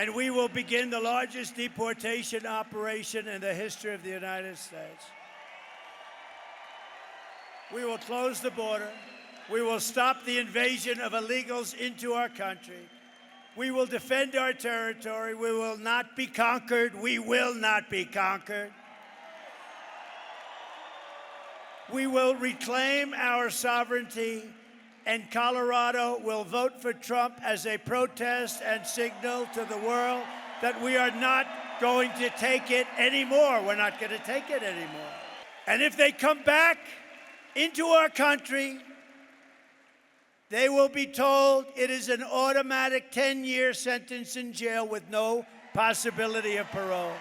and we will begin the largest deportation operation in the history of the United States. We will close the border. We will stop the invasion of illegals into our country. We will defend our territory. We will not be conquered. We will not be conquered. We will reclaim our sovereignty, and Colorado will vote for Trump as a protest and signal to the world that we are not going to take it anymore. We're not going to take it anymore. And if they come back into our country, they will be told it is an automatic 10-year sentence in jail with no possibility of parole.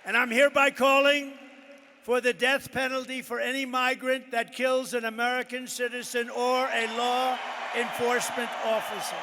And I'm hereby calling for the death penalty for any migrant that kills an American citizen or a law enforcement officer.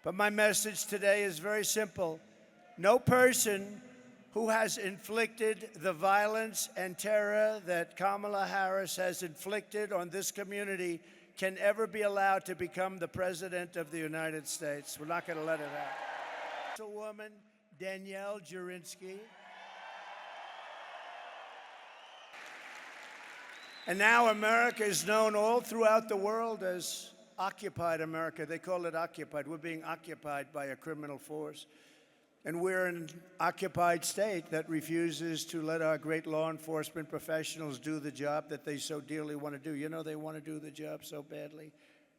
But my message today is very simple. No person who has inflicted the violence and terror that Kamala Harris has inflicted on this community can ever be allowed to become the President of the United States. We're not going to let it happen. It's a woman, Danielle Jurinsky. And now America is known all throughout the world as Occupied America. They call it occupied. We're being occupied by a criminal force. And we're an occupied state that refuses to let our great law enforcement professionals do the job that they so dearly want to do. You know, they want to do the job so badly,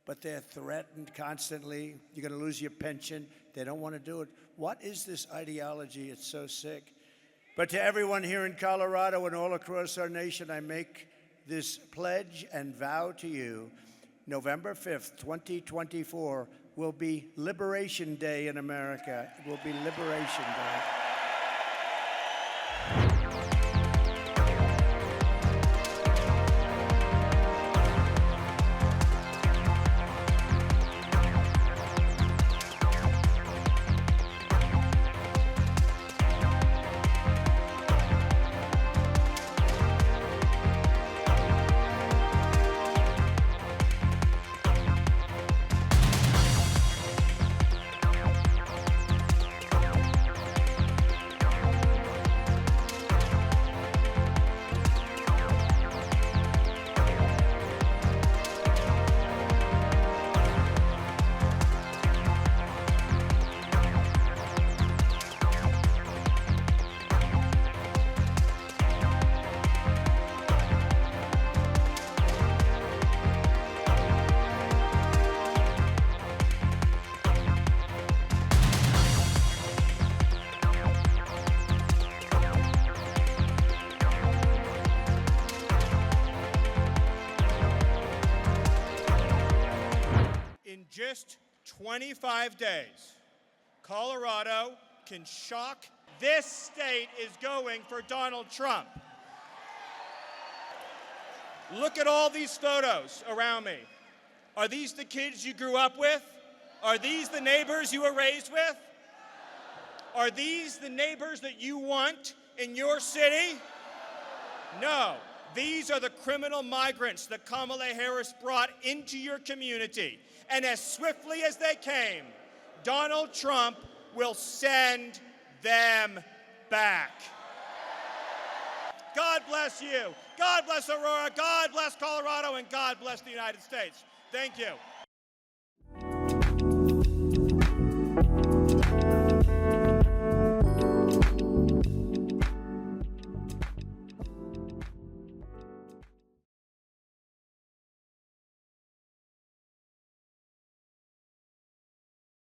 but they're threatened constantly. You're going to lose your pension. They don't want to do it. What is this ideology? It's so sick. But to everyone here in Colorado and all across our nation, I make this pledge and vow to you. November 5th, 2024 will be Liberation Day in America. It will be Liberation Day. In just 25 days, Colorado can shock. This state is going for Donald Trump. Look at all these photos around me. Are these the kids you grew up with? Are these the neighbors you were raised with? Are these the neighbors that you want in your city? No. These are the criminal migrants that Kamala Harris brought into your community. And as swiftly as they came, Donald Trump will send them back. God bless you. God bless Aurora. God bless Colorado. And God bless the United States. Thank you.